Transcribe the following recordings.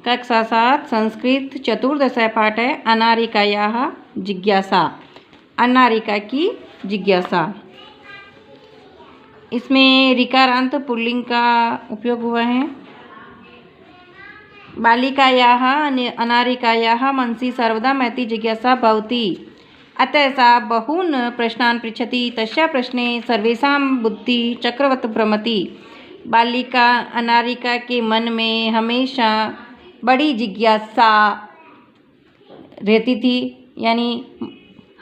कक्षा 7 संस्कृत चतुर्दश पाठ है अनारिकायाः जिज्ञासा। अनारिका की जिज्ञासा। इसमें ऋकारांत पुल्लिंग का उपयोग हुआ है। बालिकायाः अनारिकायाः मनसि सर्वदा महती जिज्ञासा भवति। अतः सा बहून् प्रश्नान् पृच्छति। तस्याः प्रश्ने सर्वेषां बुद्धि चक्रवत् भ्रमति। बालिका अनारिका के मन में हमेशा बड़ी जिज्ञासा रहती थी, यानी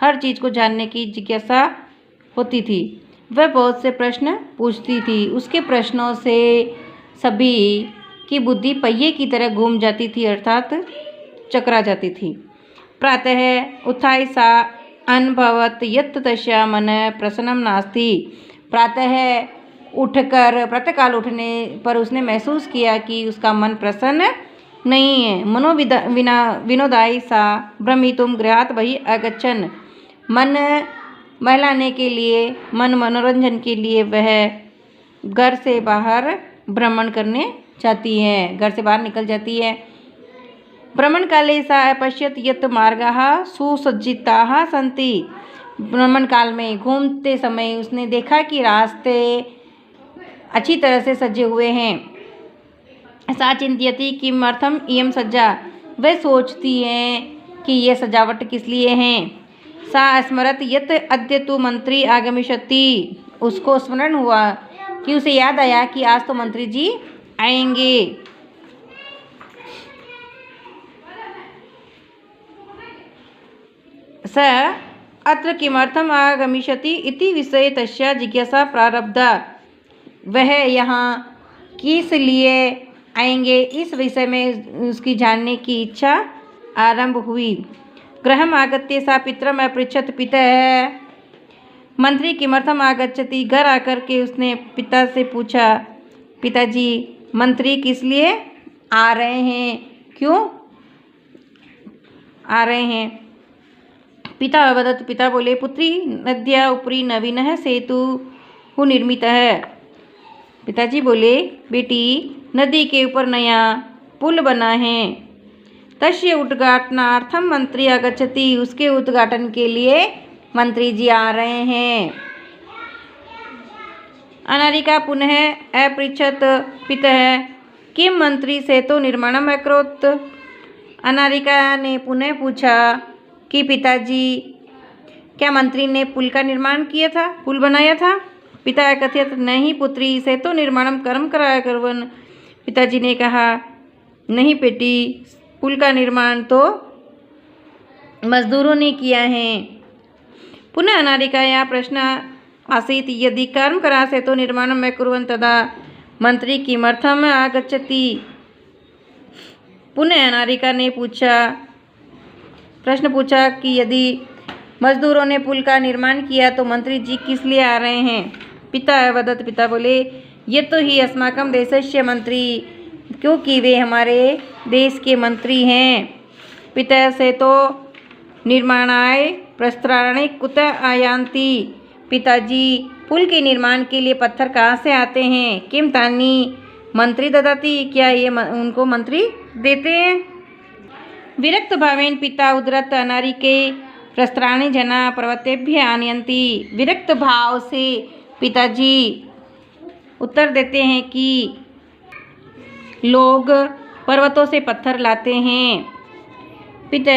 हर चीज़ को जानने की जिज्ञासा होती थी। वह बहुत से प्रश्न पूछती थी। उसके प्रश्नों से सभी की बुद्धि पहिए की तरह घूम जाती थी, अर्थात चकरा जाती थी। प्रातः उत्थाय सा अनुभवत यत् तस्याः मनः प्रसन्नं नास्ति। प्रातः उठकर प्रातःकाल उठने पर उसने महसूस किया कि उसका मन प्रसन्न नहीं है। विनोदाय सा भ्रमितुं गृहात् बहिः अगच्छन्। मन बहलाने के लिए, मन मनोरंजन के लिए वह घर से बाहर भ्रमण करने जाती है, घर से बाहर निकल जाती है। भ्रमण काले सा अपश्यत यत् मार्गाः सुसज्जिताः सन्ति। भ्रमण काल में घूमते समय उसने देखा कि रास्ते अच्छी तरह से सजे हुए हैं। सा चिंतयति किमर्थम इयं सज्जा। वह सोचती है कि यह सजावट किस लिए है। सा स्मरत यत् अद्य तु मंत्री आगमिष्यति। उसको स्मरण हुआ कि उसे याद आया कि आज तो मंत्री जी आएंगे। स अत्र किमर्थम आगमिष्यति इति विषये तस्या जिज्ञासा प्रारब्धा। वह यहाँ किस लिए आएंगे, इस विषय में उसकी जानने की इच्छा आरंभ हुई। गृहम् आगत्य सा पितरम् अपृच्छत्। पितः मंत्री किमर्थम आगच्छति। घर आकर के उसने पिता से पूछा, पिताजी मंत्री किस लिए आ रहे हैं, क्यों आ रहे हैं। पिता अवदत्। पिता बोले, पुत्री नद्या उपरि नवीनः सेतुः निर्मितः। पिताजी बोले, बेटी नदी के ऊपर नया पुल बना है। तस्य उद्घाटनार्थम मंत्री आगच्छति। उसके उद्घाटन के लिए मंत्री जी आ रहे हैं। अनारिका पुनः अपृच्छत पितः किं मंत्री सेतु निर्माणम् अकरोत्। अनारिका ने पुनः पूछा कि पिताजी क्या मंत्री ने पुल का निर्माण किया था, पुल बनाया था। पिता कथयत नहीं पुत्री सेतु निर्माणम कर्म कराया करवन। पिताजी ने कहा, नहीं बेटी, पुल का निर्माण तो मजदूरों ने किया है। पुनः अनारिकायाः प्रश्नः आसीत् यदि कर्म करा सेतु निर्माणं कुर्वन् तदा मंत्री किमर्थम आगच्छति। पुनः अनारिका ने प्रश्न पूछा कि यदि मजदूरों ने पुल का निर्माण किया तो मंत्री जी किस लिए आ रहे हैं। पिता वदत्। पिता बोले, ये तो ही अस्माकं देशस्य मंत्री, क्योंकि वे हमारे देश के मंत्री हैं। पिता से तो निर्माणाय प्रस्तराणि कुतः आयान्ति। पिताजी पुल के निर्माण के लिए पत्थर कहाँ से आते हैं। किम तानि मंत्री ददाति। क्या ये उनको मंत्री देते हैं। विरक्त भावेन पिता उदरत अनारिके प्रस्तराणि जना पर्वतेभ्य आनयन्ति। विरक्त भाव से पिताजी उत्तर देते हैं कि लोग पर्वतों से पत्थर लाते हैं। पिता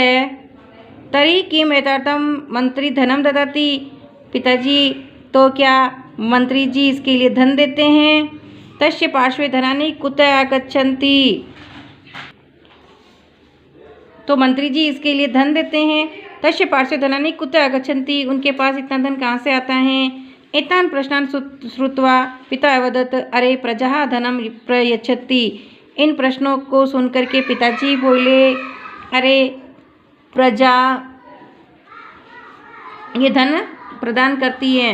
तरी किम एतदर्थं मंत्री धनम ददाति। पिताजी तो क्या मंत्री जी इसके लिए धन देते हैं। तस्य पार्श्वे धनानि कुतः आगच्छन्ति। तो मंत्री जी इसके लिए धन देते हैं। तस्य पार्श्वे धनानि कुतः आगच्छन्ति। उनके पास इतना धन कहाँ से आता है। एतान् प्रश्नान् श्रुत्वा पिता अवदत्, अरे प्रजा धनम प्रयच्छति। इन प्रश्नों को सुनकर के पिताजी बोले, अरे प्रजा ये धन प्रदान करती है।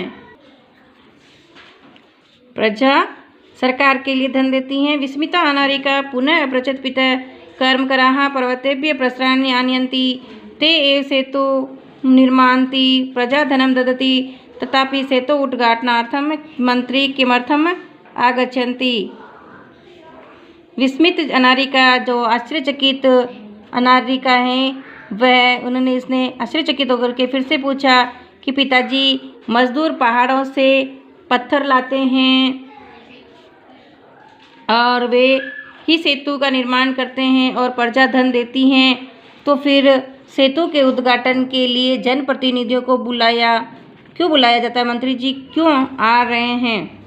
प्रजा सरकार के लिए धन देती हैं। विस्मिता अनारिका पुनः अपृच्छत् पिता कर्म कराः पर्वतेभ्यः प्रस्तराणि आनयन्ति ते एव सेतु निर्मान्ति प्रजा धनं ददति तथापि सेतु उद्घाटनार्थं मंत्री किमर्थम आगच्छन्ति। विस्मित अनारिका, जो आश्चर्यचकित अनारिका है, वह उन्होंने इसने आश्चर्यचकित होकर के फिर से पूछा कि पिताजी, मजदूर पहाड़ों से पत्थर लाते हैं और वे ही सेतु का निर्माण करते हैं और प्रजा धन देती हैं, तो फिर सेतु के उद्घाटन के लिए जनप्रतिनिधियों को क्यों बुलाया जाता है? मंत्री जी क्यों आ रहे हैं?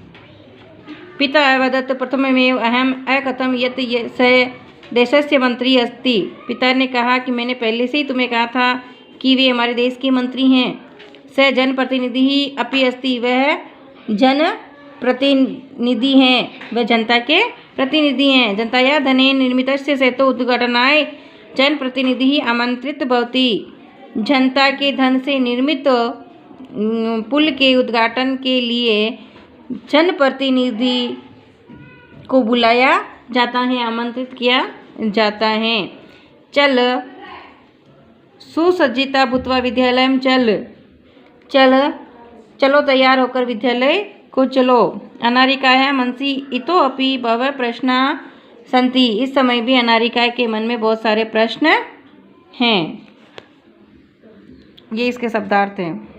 पिता अवदत् प्रथममेव अहम अकथम यत् स देशस्य मंत्री अस्ति। पिता ने कहा कि मैंने पहले से ही तुम्हें कहा था कि वे हमारे देश के मंत्री हैं। स जनप्रतिनिधि ही अपि अस्ति, वह जनप्रतिनिधि हैं, वह जनता के प्रतिनिधि हैं। जनताया धनेन निर्मितस्य सेतु उद्घाटनाय जनप्रतिनिधि ही आमंत्रित भवति। जनता के धन से निर्मित पुल के उद्घाटन के लिए जनप्रतिनिधि को बुलाया जाता है, आमंत्रित किया जाता है। चल सुसज्जिता भूत्वा विद्यालयम चलो तैयार होकर विद्यालय को चलो। अनारिकाया मनसि इतोपि बहवः प्रश्ना सन्ति। इस समय भी अनारिका के मन में बहुत सारे प्रश्न हैं। ये इसके शब्दार्थ हैं।